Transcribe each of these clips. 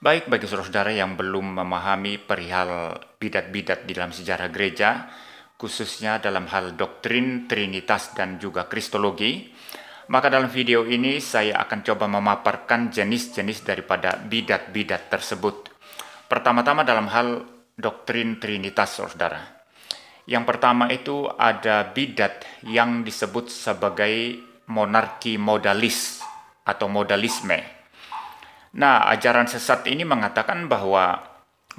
Baik bagi saudara-saudara yang belum memahami perihal bidat-bidat di dalam sejarah gereja, khususnya dalam hal doktrin, trinitas, dan juga kristologi, maka dalam video ini saya akan coba memaparkan jenis-jenis daripada bidat-bidat tersebut. Pertama-tama dalam hal doktrin trinitas, saudara. Yang pertama itu ada bidat yang disebut sebagai monarki modalis atau modalisme. Nah, ajaran sesat ini mengatakan bahwa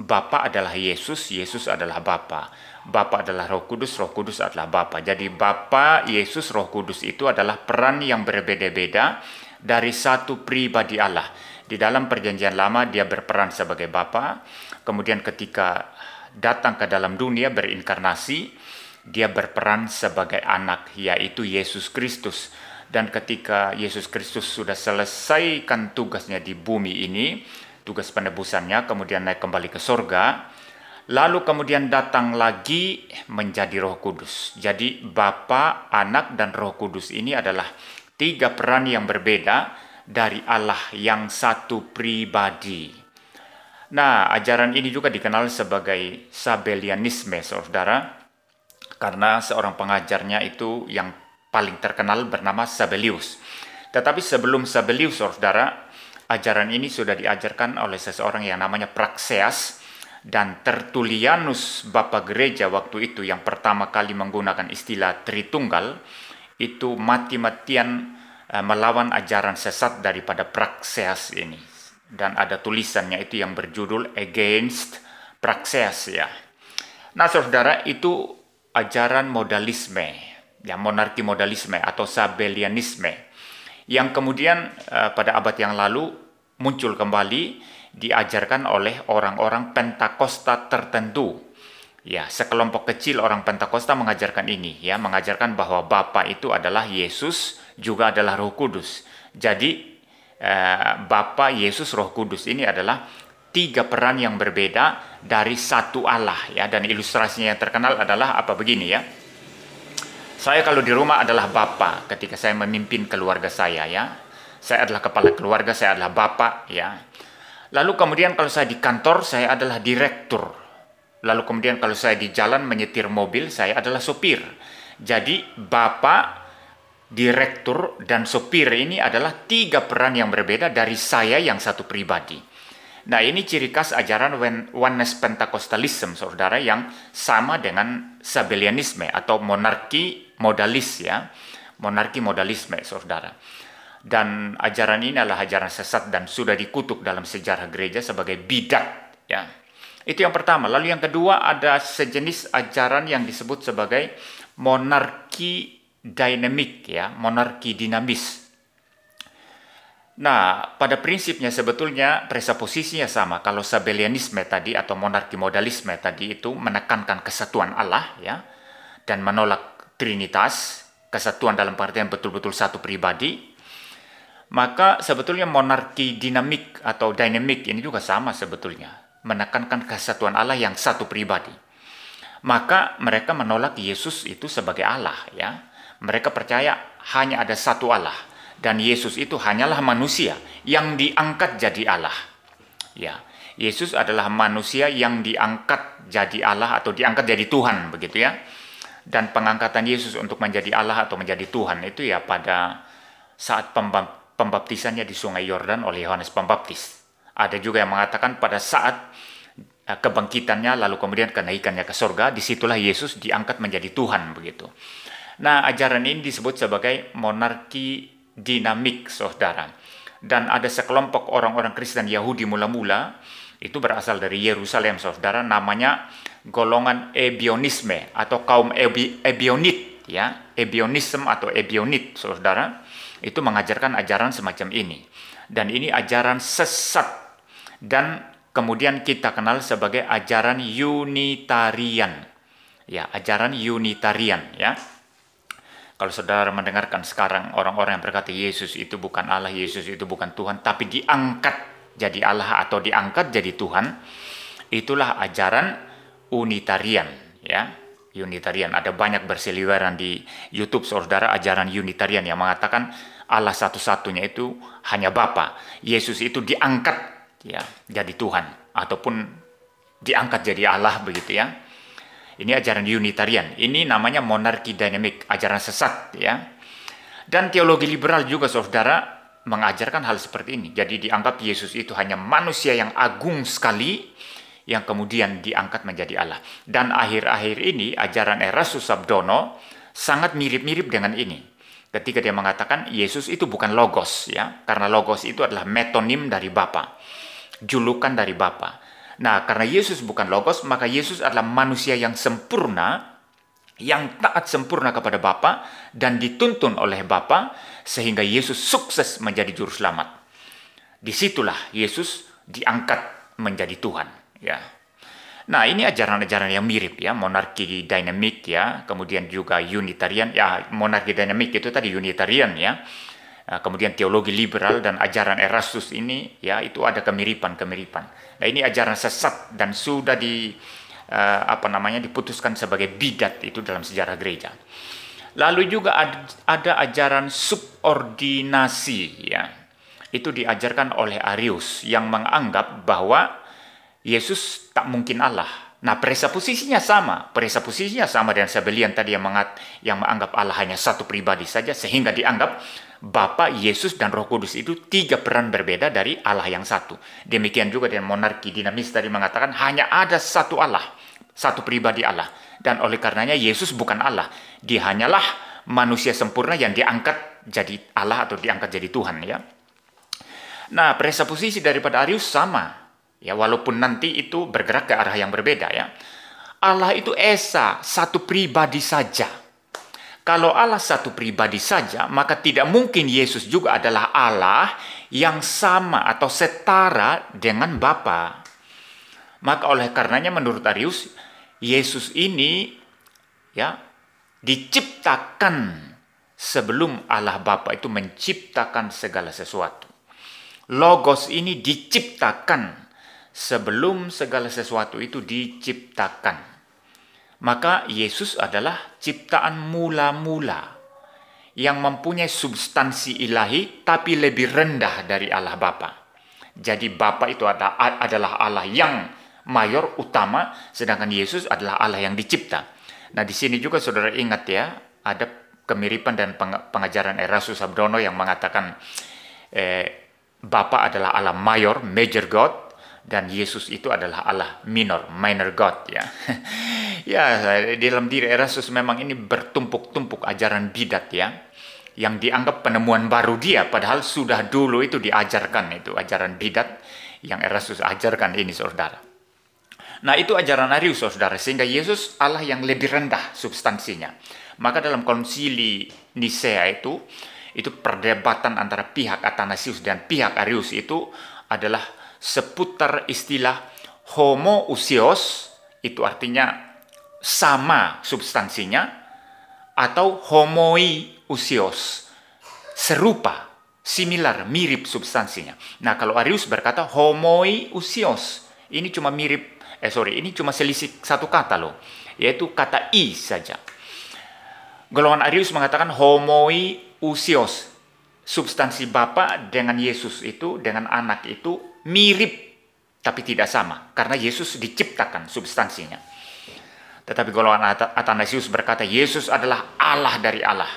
Bapa adalah Yesus, Yesus adalah Bapa. Bapa adalah Roh Kudus, Roh Kudus adalah Bapa. Jadi Bapa, Yesus, Roh Kudus itu adalah peran yang berbeda-beda dari satu pribadi Allah. Di dalam perjanjian lama dia berperan sebagai Bapa, kemudian ketika datang ke dalam dunia berinkarnasi, dia berperan sebagai anak, yaitu Yesus Kristus. Dan ketika Yesus Kristus sudah selesaikan tugasnya di bumi ini, tugas penebusannya, kemudian naik kembali ke sorga, lalu kemudian datang lagi menjadi Roh Kudus. Jadi Bapa, Anak, dan Roh Kudus ini adalah tiga peran yang berbeda dari Allah yang satu pribadi. Nah, ajaran ini juga dikenal sebagai Sabellianisme, saudara, karena seorang pengajarnya itu yang paling terkenal bernama Sabellius. Tetapi sebelum Sabellius, saudara, ajaran ini sudah diajarkan oleh seseorang yang namanya Praxeas, dan Tertullianus, Bapa Gereja waktu itu yang pertama kali menggunakan istilah Tritunggal, itu mati-matian melawan ajaran sesat daripada Praxeas ini. Dan ada tulisannya itu yang berjudul Against Praxeas, ya. Nah, saudara, itu ajaran modalisme, ya, monarki modalisme atau Sabellianisme, yang kemudian pada abad yang lalu muncul kembali, diajarkan oleh orang-orang Pentakosta tertentu. Ya, sekelompok kecil orang Pentakosta mengajarkan ini, ya, mengajarkan bahwa Bapa itu adalah Yesus, juga adalah Roh Kudus. Jadi Bapa, Yesus, Roh Kudus ini adalah tiga peran yang berbeda dari satu Allah, ya. Dan ilustrasinya yang terkenal adalah apa begini, ya. Saya kalau di rumah adalah Bapa ketika saya memimpin keluarga saya, ya. Saya adalah kepala keluarga, saya adalah Bapa, ya. Lalu kemudian kalau saya di kantor, saya adalah direktur. Lalu kemudian kalau saya di jalan menyetir mobil, saya adalah sopir. Jadi Bapa, direktur, dan sopir ini adalah tiga peran yang berbeda dari saya yang satu pribadi. Nah, ini ciri khas ajaran Oneness Pentecostalism, saudara, yang sama dengan Sabellianisme atau monarki modalis, ya. Monarki modalisme, saudara. Dan ajaran ini adalah ajaran sesat dan sudah dikutuk dalam sejarah gereja sebagai bidat, ya. Itu yang pertama. Lalu yang kedua ada sejenis ajaran yang disebut sebagai monarki dynamic, ya, monarki dinamis. Nah, pada prinsipnya sebetulnya presuposisinya sama. Kalau Sabellianisme tadi atau monarki modalisme tadi itu menekankan kesatuan Allah, ya, dan menolak trinitas, kesatuan dalam pengertian betul-betul satu pribadi. Maka sebetulnya monarki dinamik atau dynamic ini juga sama sebetulnya, menekankan kesatuan Allah yang satu pribadi. Maka mereka menolak Yesus itu sebagai Allah, ya. Mereka percaya hanya ada satu Allah, dan Yesus itu hanyalah manusia yang diangkat jadi Allah. Ya, Yesus adalah manusia yang diangkat jadi Allah atau diangkat jadi Tuhan, begitu, ya. Dan pengangkatan Yesus untuk menjadi Allah atau menjadi Tuhan itu ya pada saat pembaptisannya di Sungai Yordan oleh Yohanes Pembaptis. Ada juga yang mengatakan pada saat kebangkitannya lalu kemudian kenaikannya ke surga, disitulah Yesus diangkat menjadi Tuhan, begitu. Nah, ajaran ini disebut sebagai monarki dinamik, saudara. Dan ada sekelompok orang-orang Kristen Yahudi mula-mula, itu berasal dari Yerusalem, saudara, namanya golongan Ebionisme atau kaum Ebionit, ya. Ebionism atau Ebionit, saudara, itu mengajarkan ajaran semacam ini. Dan ini ajaran sesat. Dan kemudian kita kenal sebagai ajaran Unitarian. Ya, ajaran Unitarian, ya. Kalau saudara mendengarkan sekarang orang-orang yang berkata Yesus itu bukan Allah, Yesus itu bukan Tuhan, tapi diangkat jadi Allah atau diangkat jadi Tuhan, itulah ajaran Unitarian, ya. Unitarian, ada banyak berseliweran di YouTube, saudara, ajaran Unitarian yang mengatakan Allah satu-satunya itu hanya Bapa. Yesus itu diangkat ya, jadi Tuhan ataupun diangkat jadi Allah begitu ya. Ini ajaran Unitarian. Ini namanya monarki dinamik, ajaran sesat ya. Dan teologi liberal juga saudara mengajarkan hal seperti ini. Jadi dianggap Yesus itu hanya manusia yang agung sekali yang kemudian diangkat menjadi Allah. Dan akhir-akhir ini ajaran Erastus Sabdono sangat mirip-mirip dengan ini. Ketika dia mengatakan Yesus itu bukan logos ya, karena logos itu adalah metonim dari Bapa, julukan dari Bapa. Nah, karena Yesus bukan logos, maka Yesus adalah manusia yang sempurna, yang taat sempurna kepada Bapa dan dituntun oleh Bapa, sehingga Yesus sukses menjadi juru selamat. Disitulah Yesus diangkat menjadi Tuhan ya. Nah, ini ajaran-ajaran yang mirip ya, monarki dinamik ya, kemudian juga Unitarian ya, monarki dinamik itu tadi Unitarian ya. Kemudian teologi liberal dan ajaran Erastus ini ya, itu ada kemiripan-kemiripan. Nah, ini ajaran sesat dan sudah diputuskan sebagai bidat itu dalam sejarah gereja. Lalu juga ada ajaran subordinasi ya. Itu diajarkan oleh Arius yang menganggap bahwa Yesus tak mungkin Allah. Nah, presupposisinya sama dengan Sabellian tadi yang menganggap Allah hanya satu pribadi saja, sehingga dianggap Bapa, Yesus, dan Roh Kudus itu tiga peran berbeda dari Allah yang satu. Demikian juga dengan monarki dinamis tadi mengatakan hanya ada satu Allah, satu pribadi Allah. Dan oleh karenanya Yesus bukan Allah. Dia hanyalah manusia sempurna yang diangkat jadi Allah atau diangkat jadi Tuhan ya. Nah, presupposisi daripada Arius sama. Ya, walaupun nanti itu bergerak ke arah yang berbeda ya. Allah itu esa, satu pribadi saja. Kalau Allah satu pribadi saja, maka tidak mungkin Yesus juga adalah Allah yang sama atau setara dengan Bapa. Maka oleh karenanya menurut Arius, Yesus ini ya diciptakan sebelum Allah Bapa itu menciptakan segala sesuatu. Logos ini diciptakan sebelum segala sesuatu itu diciptakan. Maka Yesus adalah ciptaan mula-mula yang mempunyai substansi ilahi tapi lebih rendah dari Allah Bapa. Jadi Bapa itu adalah Allah yang mayor, utama, sedangkan Yesus adalah Allah yang dicipta. Nah, di sini juga saudara ingat ya, ada kemiripan dan pengajaran Erastus Sabdono yang mengatakan Bapa adalah Allah mayor, major God, dan Yesus itu adalah Allah minor God ya. Ya, dalam diri Erastus memang ini bertumpuk-tumpuk ajaran bidat ya, yang dianggap penemuan baru dia, padahal sudah dulu itu diajarkan, itu ajaran bidat yang Erastus ajarkan ini saudara. Nah, itu ajaran Arius saudara, sehingga Yesus Allah yang lebih rendah substansinya. Maka dalam konsili Nisea itu perdebatan antara pihak Athanasius dan pihak Arius itu adalah seputar istilah homoousios, itu artinya sama substansinya, atau homoiousios, serupa, similar, mirip substansinya. Nah, kalau Arius berkata homoiousios, ini cuma ini cuma selisih satu kata loh, yaitu kata i saja. Golongan Arius mengatakan homoiousios, substansi Bapa dengan Yesus itu, dengan anak itu mirip tapi tidak sama, karena Yesus diciptakan substansinya. Tetapi golongan Athanasius berkata Yesus adalah Allah dari Allah,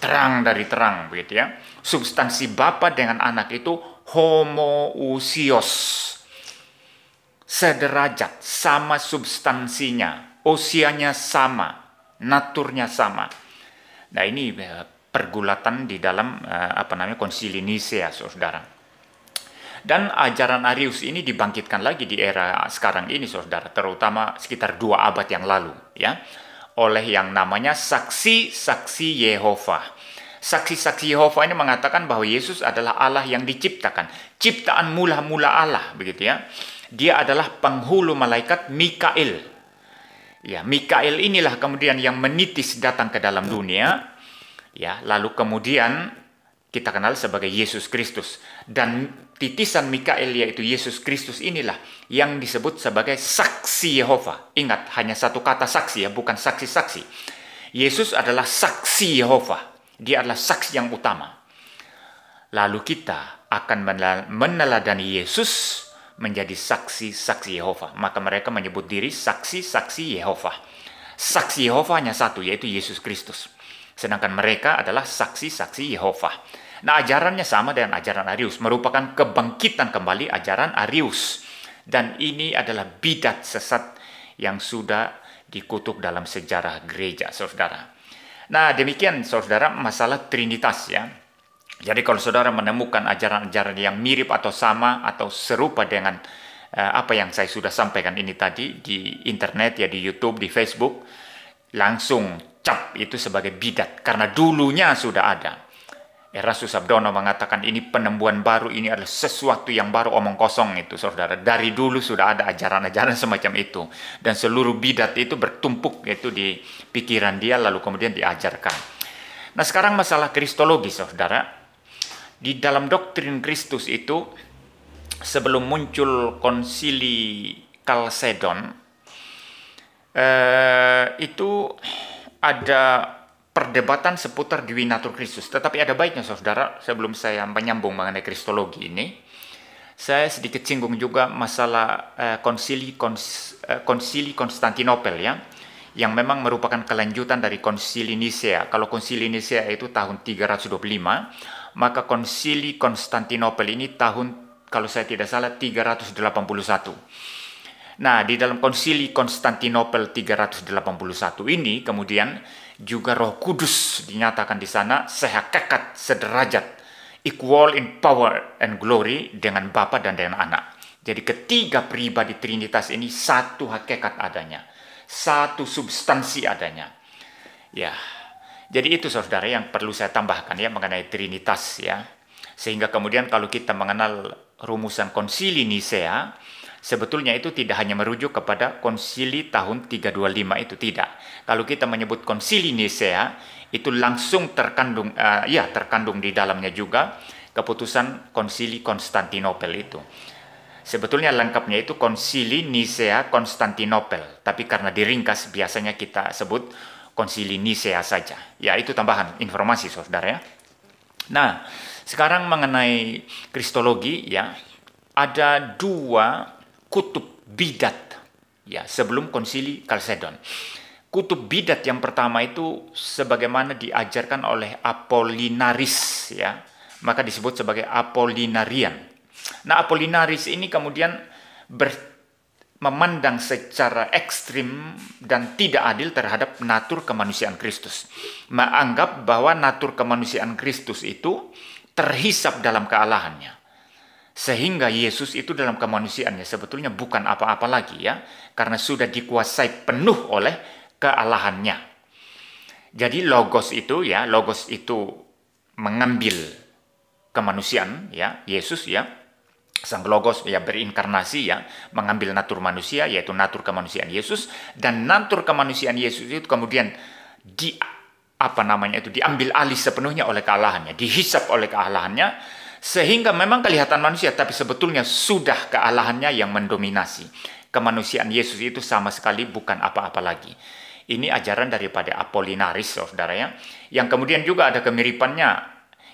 terang dari terang begitu ya. Substansi Bapa dengan anak itu homoousios, sederajat, sama substansinya, usianya sama, naturnya sama. Nah, ini pergulatan di dalam konsili Nisea saudara. Dan ajaran Arius ini dibangkitkan lagi di era sekarang ini saudara, terutama sekitar 2 abad yang lalu ya, oleh yang namanya saksi-saksi Yehova. Saksi-saksi Yehova ini mengatakan bahwa Yesus adalah Allah yang diciptakan, ciptaan mula-mula Allah begitu ya. Dia adalah penghulu malaikat Mikael. Ya, Mikael inilah kemudian yang menitis datang ke dalam dunia ya, lalu kemudian kita kenal sebagai Yesus Kristus. Dan titisan Mikael yaitu Yesus Kristus inilah yang disebut sebagai saksi Yehova. Ingat, hanya satu kata saksi ya, bukan saksi-saksi. Yesus adalah saksi Yehova. Dia adalah saksi yang utama. Lalu kita akan meneladani Yesus menjadi saksi-saksi Yehova. Maka mereka menyebut diri saksi-saksi Yehova. Saksi Yehova hanya satu, yaitu Yesus Kristus. Sedangkan mereka adalah saksi-saksi Yehova. Nah, ajarannya sama dengan ajaran Arius, merupakan kebangkitan kembali ajaran Arius. Dan ini adalah bidat sesat yang sudah dikutuk dalam sejarah gereja, saudara. Nah, demikian saudara masalah Trinitas ya. Jadi kalau saudara menemukan ajaran-ajaran yang mirip atau sama atau serupa dengan apa yang saya sudah sampaikan ini tadi di internet ya, di YouTube, di Facebook, langsung cap itu sebagai bidat karena dulunya sudah ada. Erastus Abdono mengatakan ini penemuan baru, ini adalah sesuatu yang baru, omong kosong itu saudara. Dari dulu sudah ada ajaran-ajaran semacam itu. Dan seluruh bidat itu bertumpuk itu di pikiran dia lalu kemudian diajarkan. Nah, sekarang masalah kristologi saudara. Di dalam doktrin Kristus itu sebelum muncul konsili Kalsedon itu ada perdebatan seputar Dewi Natur Kristus. Tetapi ada baiknya saudara, sebelum saya menyambung mengenai kristologi ini, saya sedikit singgung juga masalah konsili Konstantinopel ya, yang memang merupakan kelanjutan dari konsili Nisea. Kalau konsili Nisea itu tahun 325, maka konsili Konstantinopel ini tahun, kalau saya tidak salah, 381. Nah, di dalam konsili Konstantinopel 381 ini kemudian juga Roh Kudus dinyatakan di sana sehakikat, sederajat, equal in power and glory dengan Bapa dan dengan Anak. Jadi ketiga pribadi Trinitas ini satu hakikat adanya, satu substansi adanya. Ya, jadi itu saudara yang perlu saya tambahkan ya mengenai Trinitas ya. Sehingga kemudian kalau kita mengenal rumusan konsili Nisea, sebetulnya itu tidak hanya merujuk kepada konsili tahun 325 itu, tidak. Kalau kita menyebut konsili Nisea, itu langsung terkandung terkandung di dalamnya juga keputusan konsili Konstantinopel itu. Sebetulnya lengkapnya itu konsili Nisea Konstantinopel, tapi karena diringkas biasanya kita sebut konsili Nisea saja. Ya, itu tambahan informasi saudara ya. Nah, sekarang mengenai kristologi ya, ada dua kutub bidat ya sebelum konsili Kalsedon. Kutub bidat yang pertama itu sebagaimana diajarkan oleh Apollinaris ya, maka disebut sebagai Apollinarian. Nah, Apollinaris ini kemudian memandang secara ekstrim dan tidak adil terhadap natur kemanusiaan Kristus. Menganggap bahwa natur kemanusiaan Kristus itu terhisap dalam kealahannya. Sehingga Yesus itu dalam kemanusiaannya sebetulnya bukan apa-apa lagi ya, karena sudah dikuasai penuh oleh kealahannya. Jadi logos itu mengambil kemanusiaan ya, Yesus ya, sang logos ya berinkarnasi ya, mengambil natur manusia yaitu natur kemanusiaan Yesus, dan natur kemanusiaan Yesus itu kemudian diambil alih sepenuhnya oleh kealahannya, dihisap oleh kealahannya, sehingga memang kelihatan manusia, tapi sebetulnya sudah kealahannya yang mendominasi. Kemanusiaan Yesus itu sama sekali bukan apa-apa lagi. Ini ajaran daripada Apollinaris, saudara ya, yang kemudian juga ada kemiripannya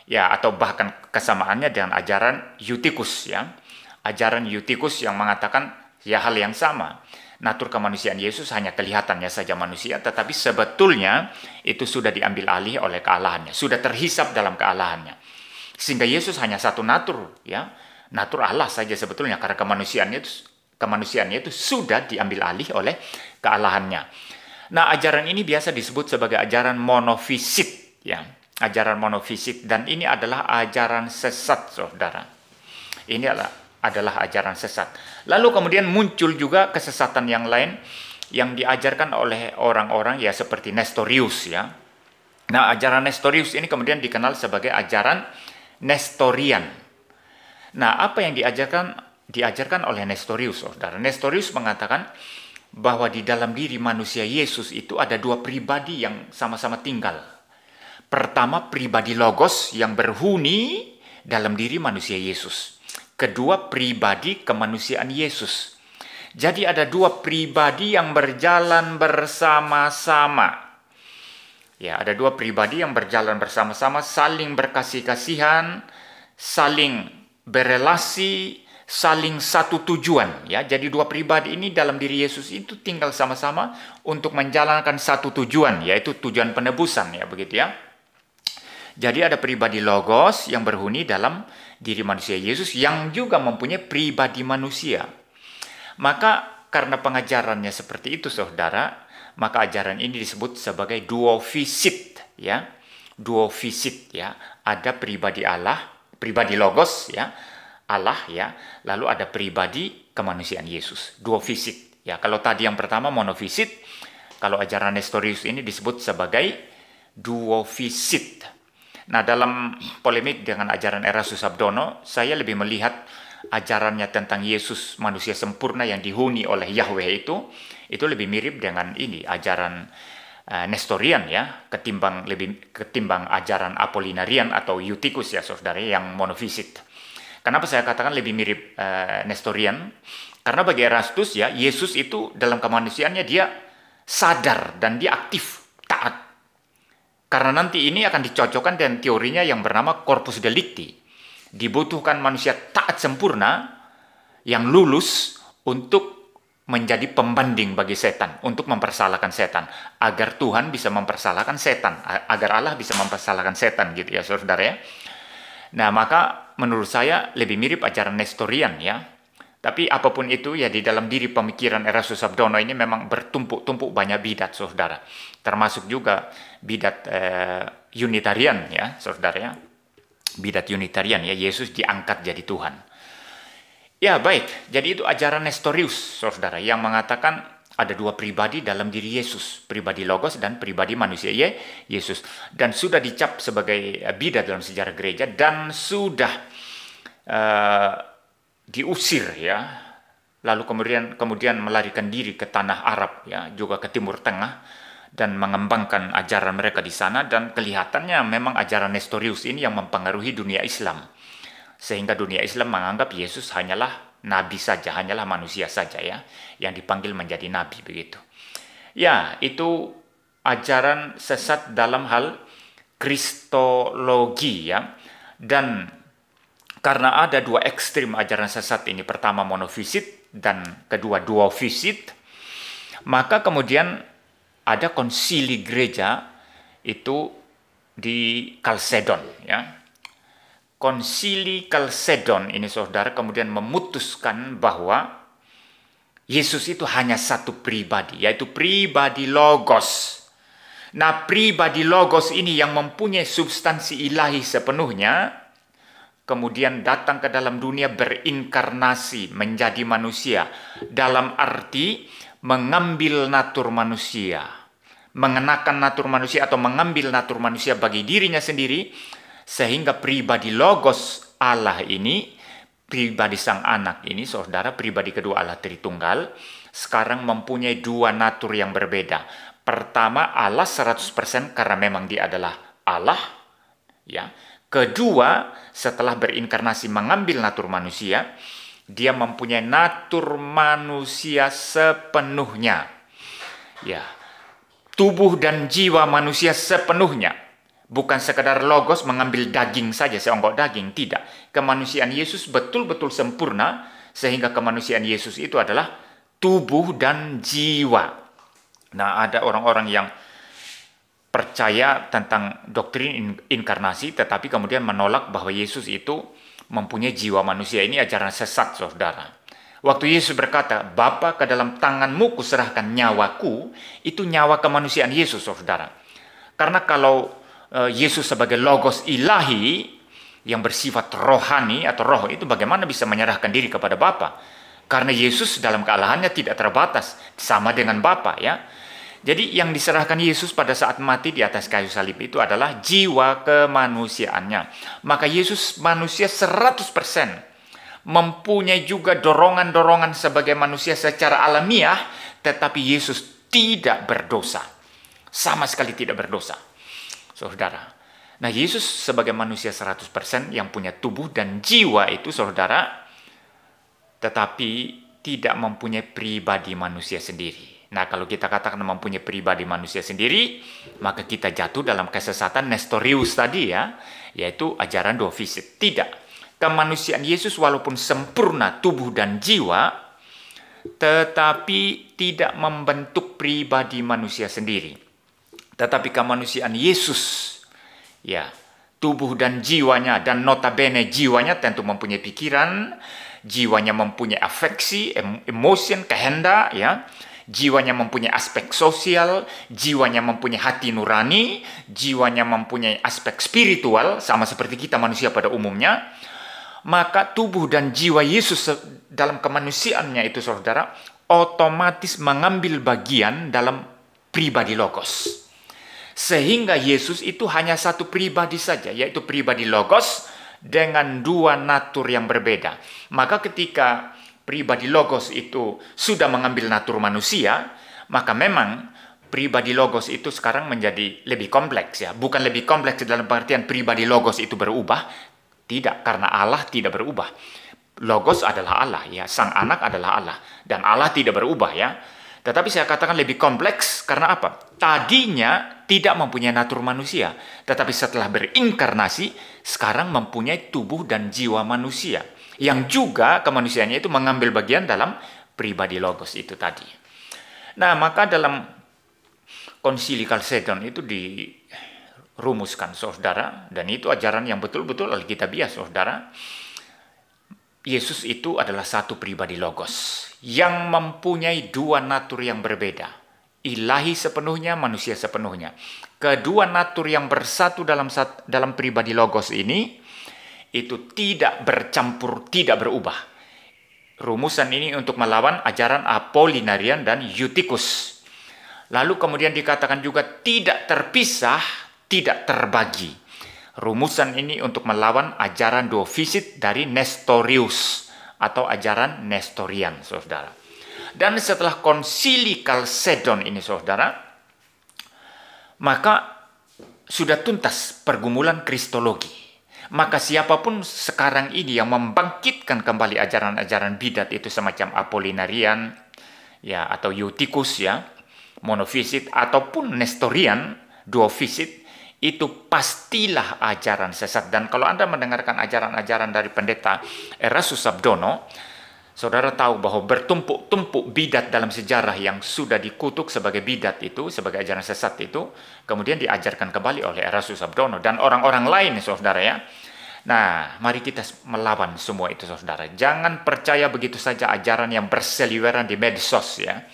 ya, atau bahkan kesamaannya dengan ajaran Eutychus ya. Ajaran Eutychus yang mengatakan ya hal yang sama. Natur kemanusiaan Yesus hanya kelihatannya saja manusia, tetapi sebetulnya itu sudah diambil alih oleh kealahannya, sudah terhisap dalam kealahannya. Sehingga Yesus hanya satu natur ya, natur Allah saja sebetulnya, karena kemanusiaannya itu sudah diambil alih oleh kealahannya. Nah, ajaran ini biasa disebut sebagai ajaran monofisit ya, ajaran monofisit, dan ini adalah ajaran sesat saudara. Ini adalah ajaran sesat. Lalu kemudian muncul juga kesesatan yang lain yang diajarkan oleh orang-orang ya seperti Nestorius ya. Nah, ajaran Nestorius ini kemudian dikenal sebagai ajaran Nestorian. Nah, apa yang diajarkan oleh Nestorius, saudara? Nestorius mengatakan bahwa di dalam diri manusia Yesus itu ada dua pribadi yang sama-sama tinggal. Pertama, pribadi logos yang berhuni dalam diri manusia Yesus. Kedua, pribadi kemanusiaan Yesus. Jadi ada dua pribadi yang berjalan bersama-sama. Ya, ada dua pribadi yang berjalan bersama-sama, saling berkasih-kasihan, saling berelasi, saling satu tujuan, ya. Jadi dua pribadi ini dalam diri Yesus itu tinggal sama-sama untuk menjalankan satu tujuan, yaitu tujuan penebusan, ya, begitu ya. Jadi ada pribadi Logos yang berhuni dalam diri manusia Yesus yang juga mempunyai pribadi manusia. Maka karena pengajarannya seperti itu, saudara, maka ajaran ini disebut sebagai duofisit, ya. Duofisit, ya. Ada pribadi Allah, pribadi Logos, ya, Allah, ya. Lalu ada pribadi kemanusiaan Yesus, duofisit. Ya, kalau tadi yang pertama monofisit, kalau ajaran Nestorius ini disebut sebagai duofisit. Nah, dalam polemik dengan ajaran Erastus Abdono, saya lebih melihat ajarannya tentang Yesus manusia sempurna yang dihuni oleh Yahweh itu lebih mirip dengan ini ajaran Nestorian, ya, ketimbang ajaran Apollinarian atau Eutychus, ya, saudara, yang monofisit. Kenapa saya katakan lebih mirip Nestorian? Karena bagi Erastus, ya, Yesus itu dalam kemanusiaannya dia sadar dan dia aktif, taat. Karena nanti ini akan dicocokkan dengan teorinya yang bernama corpus delicti. Dibutuhkan manusia taat sempurna yang lulus untuk menjadi pembanding bagi setan, untuk mempersalahkan setan, agar Tuhan bisa mempersalahkan setan, agar Allah bisa mempersalahkan setan, gitu ya, saudara, ya. Nah, maka menurut saya lebih mirip ajaran Nestorian, ya. Tapi apapun itu, ya, di dalam diri pemikiran Erastus Abdono ini memang bertumpuk-tumpuk banyak bidat, saudara. Termasuk juga bidat Unitarian, ya, saudara, ya. Bidat Unitarian, ya, Yesus diangkat jadi Tuhan. Ya, baik. Jadi itu ajaran Nestorius, saudara, yang mengatakan ada dua pribadi dalam diri Yesus, pribadi Logos dan pribadi manusia, ya, Yesus. Dan sudah dicap sebagai bidat dalam sejarah gereja dan sudah diusir, ya, lalu kemudian melarikan diri ke tanah Arab, ya, juga ke Timur Tengah dan mengembangkan ajaran mereka di sana, dan kelihatannya memang ajaran Nestorius ini yang mempengaruhi dunia Islam, sehingga dunia Islam menganggap Yesus hanyalah nabi saja, hanyalah manusia saja, ya, yang dipanggil menjadi nabi, begitu. Ya, itu ajaran sesat dalam hal kristologi, ya. Dan karena ada dua ekstrim ajaran sesat ini, pertama monofisit dan kedua duofisit, maka kemudian ada konsili gereja itu di Kalsedon, ya. Konsili Kalsedon ini, saudara, kemudian memutuskan bahwa Yesus itu hanya satu pribadi, yaitu pribadi Logos. Nah, pribadi Logos ini yang mempunyai substansi ilahi sepenuhnya, kemudian datang ke dalam dunia berinkarnasi menjadi manusia, dalam arti mengambil natur manusia, mengenakan natur manusia atau mengambil natur manusia bagi dirinya sendiri, sehingga pribadi Logos Allah ini, pribadi Sang Anak ini, saudara, pribadi kedua Allah Tritunggal, sekarang mempunyai dua natur yang berbeda. Pertama, Allah 100% karena memang dia adalah Allah, ya. Kedua, setelah berinkarnasi mengambil natur manusia, dia mempunyai natur manusia sepenuhnya. Ya, tubuh dan jiwa manusia sepenuhnya. Bukan sekedar Logos mengambil daging saja, seonggok daging, tidak. Kemanusiaan Yesus betul-betul sempurna, sehingga kemanusiaan Yesus itu adalah tubuh dan jiwa. Nah, ada orang-orang yang percaya tentang doktrin inkarnasi, tetapi kemudian menolak bahwa Yesus itu mempunyai jiwa manusia. Ini ajaran sesat, saudara. Waktu Yesus berkata, "Bapa, ke dalam tanganmu kuserahkan nyawaku," itu nyawa kemanusiaan Yesus, saudara. Karena kalau Yesus sebagai Logos ilahi yang bersifat rohani atau roh, itu bagaimana bisa menyerahkan diri kepada Bapa? Karena Yesus dalam kealahannya tidak terbatas, sama dengan Bapa, ya. Jadi yang diserahkan Yesus pada saat mati di atas kayu salib itu adalah jiwa kemanusiaannya. Maka Yesus manusia 100%. Mempunyai juga dorongan-dorongan sebagai manusia secara alamiah, tetapi Yesus tidak berdosa. Sama sekali tidak berdosa, saudara. Nah, Yesus sebagai manusia 100% yang punya tubuh dan jiwa itu, saudara, tetapi tidak mempunyai pribadi manusia sendiri. Nah, kalau kita katakan mempunyai pribadi manusia sendiri, maka kita jatuh dalam kesesatan Nestorius tadi, ya, yaitu ajaran duofisit. Tidak. kemanusiaan Yesus walaupun sempurna tubuh dan jiwa, tetapi tidak membentuk pribadi manusia sendiri. Tetapi kemanusiaan Yesus, ya, tubuh dan jiwanya, dan notabene jiwanya tentu mempunyai pikiran, jiwanya mempunyai afeksi, emotion, kehendak, ya. Jiwanya mempunyai aspek sosial, jiwanya mempunyai hati nurani, jiwanya mempunyai aspek spiritual, sama seperti kita manusia pada umumnya. Maka tubuh dan jiwa Yesus dalam kemanusiaannya itu, saudara, otomatis mengambil bagian dalam pribadi Logos. Sehingga Yesus itu hanya satu pribadi saja, yaitu pribadi Logos dengan dua natur yang berbeda. Maka ketika pribadi Logos itu sudah mengambil natur manusia, maka memang pribadi Logos itu sekarang menjadi lebih kompleks, ya. Bukan lebih kompleks dalam pengertian pribadi Logos itu berubah, tidak, karena Allah tidak berubah. Logos adalah Allah, ya, Sang Anak adalah Allah, dan Allah tidak berubah, ya. Tetapi saya katakan lebih kompleks karena apa? Tadinya tidak mempunyai natur manusia, tetapi setelah berinkarnasi sekarang mempunyai tubuh dan jiwa manusia, yang juga kemanusiaannya itu mengambil bagian dalam pribadi Logos itu tadi. Nah, maka dalam Konsili Chalcedon itu dirumuskan, saudara, dan itu ajaran yang betul-betul alkitabiah, saudara. Yesus itu adalah satu pribadi Logos yang mempunyai dua natur yang berbeda. Ilahi sepenuhnya, manusia sepenuhnya. Kedua natur yang bersatu dalam pribadi Logos ini itu tidak bercampur, tidak berubah. Rumusan ini untuk melawan ajaran Apollinarian dan Eutychus. Lalu kemudian dikatakan juga tidak terpisah, tidak terbagi. Rumusan ini untuk melawan ajaran Duovisit dari Nestorius atau ajaran Nestorian, saudara. Dan setelah Konsili Chalcedon ini, saudara, maka sudah tuntas pergumulan Kristologi. Maka siapapun sekarang ini yang membangkitkan kembali ajaran-ajaran bidat itu semacam Apollinarian, ya, atau Eutychus, ya, monofisit ataupun Nestorian, Duovisit, itu pastilah ajaran sesat. Dan kalau Anda mendengarkan ajaran-ajaran dari pendeta Erastus Sabdono, saudara tahu bahwa bertumpuk-tumpuk bidat dalam sejarah yang sudah dikutuk sebagai bidat itu, sebagai ajaran sesat itu, kemudian diajarkan kembali oleh Erastus Sabdono dan orang-orang lain, saudara, ya. Nah, mari kita melawan semua itu, saudara. Jangan percaya begitu saja ajaran yang berseliweran di medsos, ya.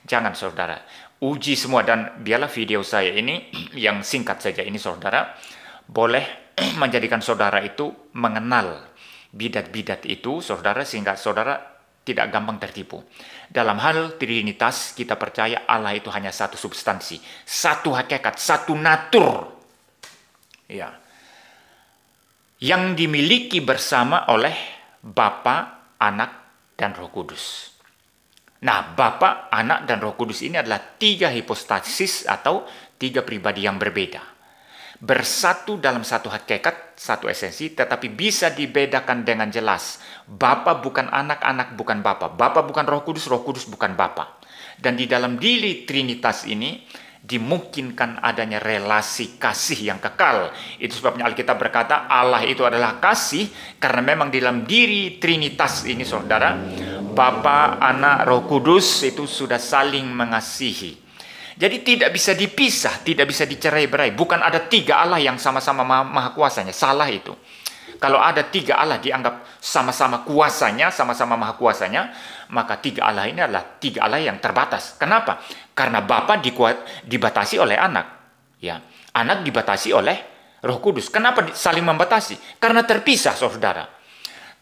Jangan, saudara. Uji semua, dan biarlah video saya ini yang singkat saja ini, saudara, boleh menjadikan saudara itu mengenal bidat-bidat itu, saudara, sehingga saudara tidak gampang tertipu. Dalam hal Trinitas, kita percaya Allah itu hanya satu substansi, satu hakikat, satu natur, ya, yang dimiliki bersama oleh Bapa, Anak, dan Roh Kudus. Nah, Bapa, Anak, dan Roh Kudus ini adalah tiga hipostasis atau tiga pribadi yang berbeda. Bersatu dalam satu hakikat, satu esensi, tetapi bisa dibedakan dengan jelas. Bapa bukan anak, anak bukan Bapa. Bapa bukan Roh Kudus bukan Bapa. Dan di dalam diri Trinitas ini dimungkinkan adanya relasi kasih yang kekal. Itu sebabnya Alkitab berkata Allah itu adalah kasih, karena memang di dalam diri Trinitas ini, saudara, Bapa, Anak, Roh Kudus itu sudah saling mengasihi. Jadi tidak bisa dipisah, tidak bisa dicerai-berai. Bukan ada tiga Allah yang sama-sama maha kuasanya. Salah itu. Kalau ada tiga Allah dianggap sama-sama kuasanya, sama-sama maha kuasanya, maka tiga Allah ini adalah tiga Allah yang terbatas. Kenapa? Karena Bapa dibatasi oleh Anak, ya. Anak dibatasi oleh Roh Kudus. Kenapa saling membatasi? Karena terpisah, saudara.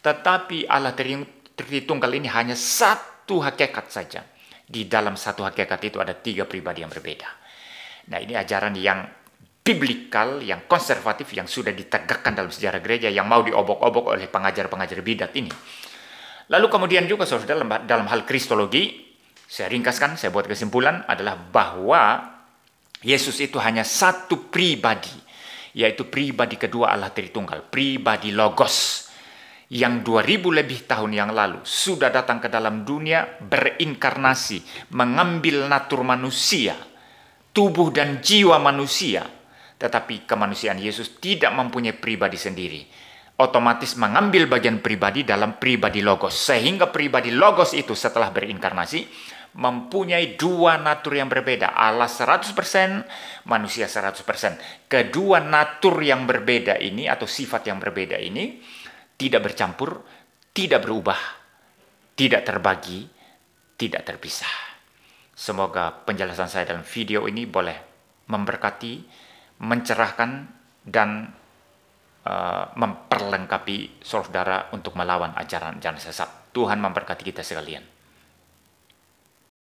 Tetapi Allah Tritunggal ini hanya satu hakikat saja. Di dalam satu hakikat itu ada tiga pribadi yang berbeda. Nah, ini ajaran yang biblikal, yang konservatif, yang sudah ditegakkan dalam sejarah gereja, yang mau diobok-obok oleh pengajar-pengajar bidat ini. Lalu kemudian juga, saudara, dalam hal Kristologi, saya ringkaskan, saya buat kesimpulan, adalah bahwa Yesus itu hanya satu pribadi, yaitu pribadi kedua Allah Tritunggal, pribadi Logos, yang 2000 lebih tahun yang lalu sudah datang ke dalam dunia, berinkarnasi, mengambil natur manusia, tubuh dan jiwa manusia. Tetapi kemanusiaan Yesus tidak mempunyai pribadi sendiri. otomatis mengambil bagian pribadi dalam pribadi logos. Sehingga pribadi logos itu setelah berinkarnasi mempunyai dua natur yang berbeda. Allah 100%, manusia 100%. Kedua natur yang berbeda ini atau sifat yang berbeda ini tidak bercampur, tidak berubah, tidak terbagi, tidak terpisah. Semoga penjelasan saya dalam video ini boleh memberkati, mencerahkan, dan memperlengkapi saudara untuk melawan ajaran sesat. Tuhan memberkati kita sekalian.